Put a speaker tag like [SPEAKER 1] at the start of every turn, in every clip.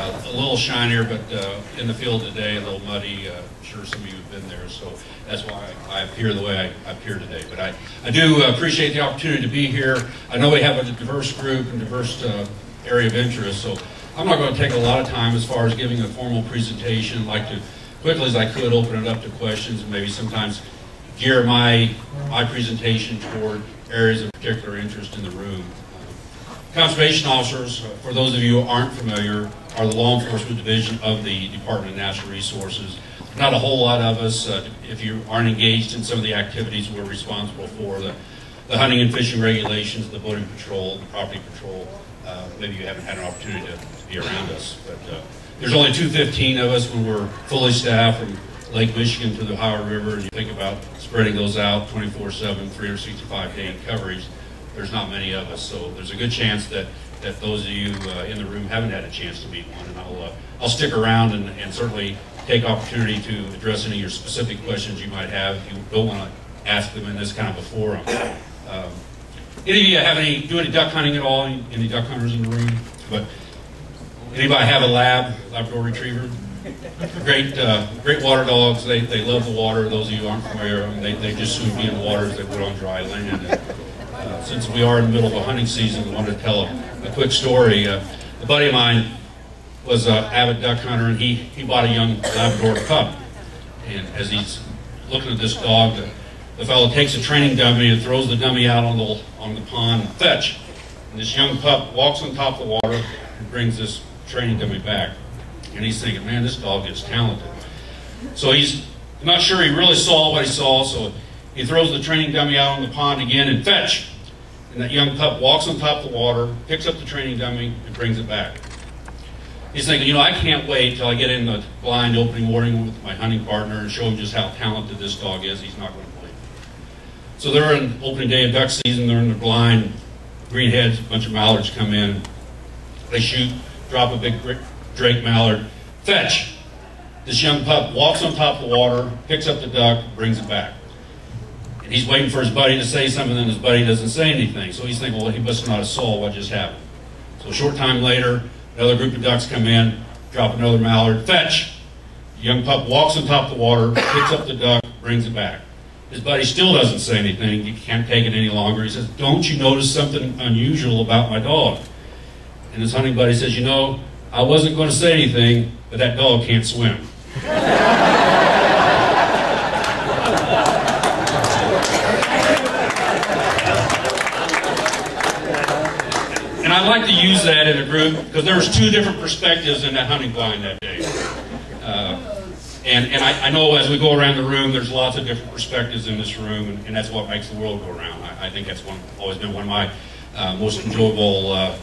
[SPEAKER 1] A little shinier, but in the field today, a little muddy. I'm sure some of you have been there, so that's why I appear the way I appear today. But I do appreciate the opportunity to be here. I know we have a diverse group and diverse area of interest, so I'm not going to take a lot of time as far as giving a formal presentation. I'd like to, quickly as I could, open it up to questions and maybe sometimes gear my presentation toward areas of particular interest in the room. Conservation officers, for those of you who aren't familiar, are the law enforcement division of the Department of Natural Resources. Not a whole lot of us, if you aren't engaged in some of the activities we're responsible for, the hunting and fishing regulations, the boating patrol, the property patrol. Maybe you haven't had an opportunity to be around us, but there's only 215 of us when we're fully staffed from Lake Michigan to the Ohio River, and you think about spreading those out 24/7, 365-day coverage. There's not many of us, so there's a good chance that those of you in the room haven't had a chance to meet one, and I'll stick around and certainly take opportunity to address any of your specific questions you might have if you don't want to ask them in this kind of a forum. Any of you do any duck hunting at all? Any duck hunters in the room? But anybody have a Labrador Retriever? Great water dogs. They love the water. Those of you who aren't familiar, they just soon be in the water as they would on dry land. And, since we are in the middle of a hunting season, I wanted to tell a quick story. A buddy of mine was an avid duck hunter, and he bought a young Labrador pup. And as he's looking at this dog, the fellow takes a training dummy and throws the dummy out on the pond, fetch. And this young pup walks on top of the water and brings this training dummy back. And he's thinking, man, this dog is talented. So he's not sure he really saw what he saw, so he throws the training dummy out on the pond again and fetch. And that young pup walks on top of the water, picks up the training dummy, and brings it back. He's thinking, I can't wait till I get in the blind opening morning with my hunting partner and show him just how talented this dog is. He's not going to believe it. So they're in opening day of duck season, they're in the blind, greenheads, a bunch of mallards come in. They shoot, drop a big drake mallard, fetch. This young pup walks on top of the water, picks up the duck, brings it back. And he's waiting for his buddy to say something, and his buddy doesn't say anything. So he's thinking, well, he must not have saw what just happened. So a short time later, another group of ducks come in, drop another mallard, fetch. The young pup walks on top of the water, picks up the duck, brings it back. His buddy still doesn't say anything. He can't take it any longer. He says, don't you notice something unusual about my dog? And his hunting buddy says, I wasn't going to say anything, but that dog can't swim. And I like to use that in a group because there was two different perspectives in that hunting blind that day. And I know as we go around the room, there's lots of different perspectives in this room, and that's what makes the world go around. I think that's always been one of my most enjoyable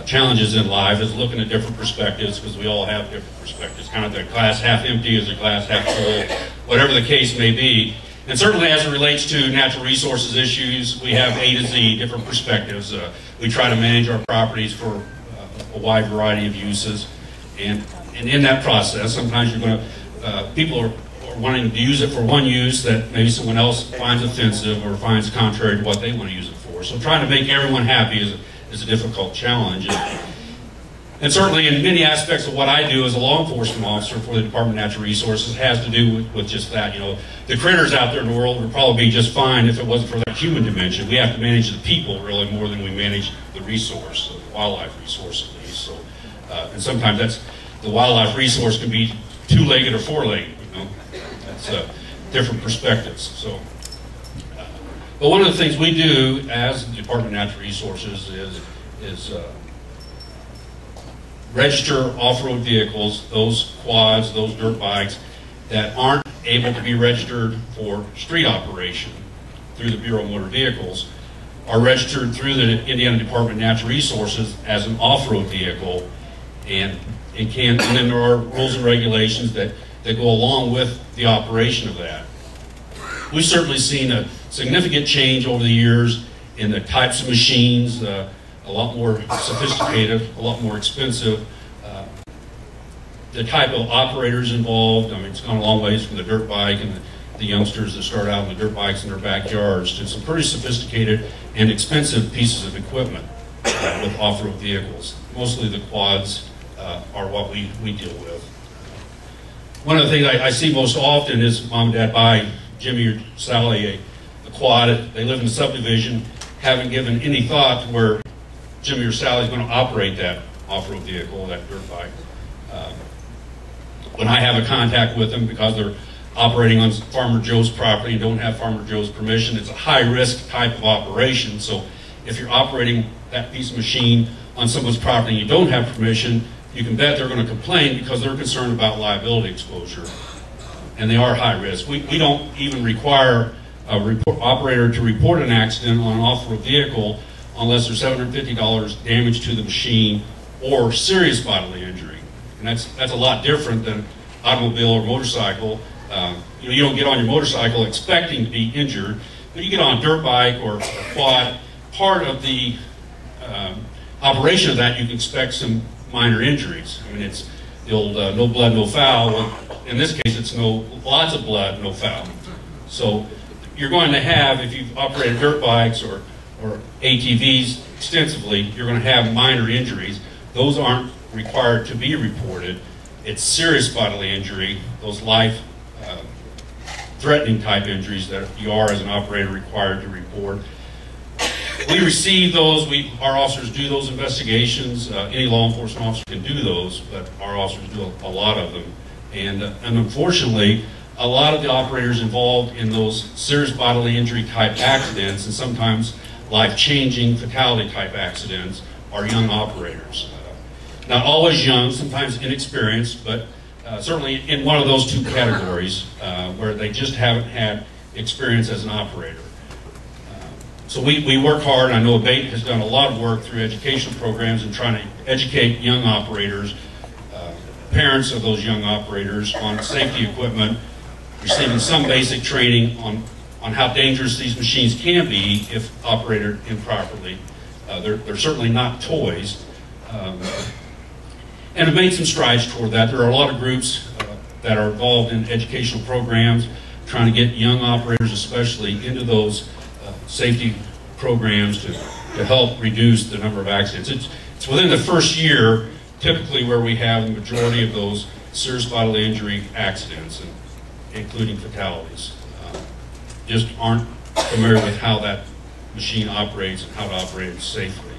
[SPEAKER 1] challenges in life, is looking at different perspectives, because we all have different perspectives. Kind of the glass half empty is the glass half full, whatever the case may be. And certainly as it relates to natural resources issues, we have A to Z different perspectives. We try to manage our properties for a wide variety of uses. And in that process, sometimes you're going to, people are wanting to use it for one use that maybe someone else finds offensive or finds contrary to what they want to use it for. So trying to make everyone happy is a difficult challenge. And certainly in many aspects of what I do as a law enforcement officer for the Department of Natural Resources has to do with just that. The critters out there in the world would probably be just fine if it wasn't for that human dimension. We have to manage the people really more than we manage the resource, the wildlife resource at least. So, and sometimes the wildlife resource can be two-legged or four-legged. That's different perspectives. So, but one of the things we do as the Department of Natural Resources is register off-road vehicles, those quads, those dirt bikes that aren't able to be registered for street operation through the Bureau of Motor Vehicles, are registered through the Indiana Department of Natural Resources as an off-road vehicle, and then there are rules and regulations that go along with the operation of that. We've certainly seen a significant change over the years in the types of machines, a lot more sophisticated, a lot more expensive. The type of operators involved, it's gone a long ways from the dirt bike and the youngsters that start out on the dirt bikes in their backyards to some pretty sophisticated and expensive pieces of equipment with off-road vehicles. Mostly the quads, are what we deal with. One of the things I see most often is mom and dad buy Jimmy or Sally a quad. They live in a subdivision, haven't given any thought to where Jimmy or Sally is going to operate that off-road vehicle, that dirt bike. When I have a contact with them, because they're operating on Farmer Joe's property and don't have Farmer Joe's permission, it's a high-risk type of operation. So if you're operating that piece of machine on someone's property and you don't have permission, you can bet they're going to complain because they're concerned about liability exposure. And they are high risk. We don't even require a operator to report an accident on an off-road vehicle unless there's $750 damage to the machine or serious bodily injury. And that's a lot different than automobile or motorcycle. You don't get on your motorcycle expecting to be injured, but you get on a dirt bike or a quad. Part of the operation of that, you can expect some minor injuries. I mean, it's the old no blood, no foul. Well, in this case, it's lots of blood, no foul. So you're going to have, if you've operated dirt bikes or ATVs extensively, you're going to have minor injuries. Those aren't required to be reported. It's serious bodily injury, those life-threatening type injuries that you are, as an operator, required to report. We receive those. Our officers do those investigations. Any law enforcement officer can do those, but our officers do a lot of them. And unfortunately, a lot of the operators involved in those serious bodily injury type accidents, and sometimes life-changing fatality type accidents, are young operators. Not always young, sometimes inexperienced, but certainly in one of those two categories where they just haven't had experience as an operator. So we work hard. I know ABATE has done a lot of work through educational programs and trying to educate young operators, parents of those young operators, on safety equipment, receiving some basic training on how dangerous these machines can be if operated improperly. They're certainly not toys. And have made some strides toward that. There are a lot of groups that are involved in educational programs, trying to get young operators especially into those safety programs to help reduce the number of accidents. It's within the first year, typically, where we have the majority of those serious bodily injury accidents, including fatalities. Just aren't familiar with how that machine operates and how to operate it safely.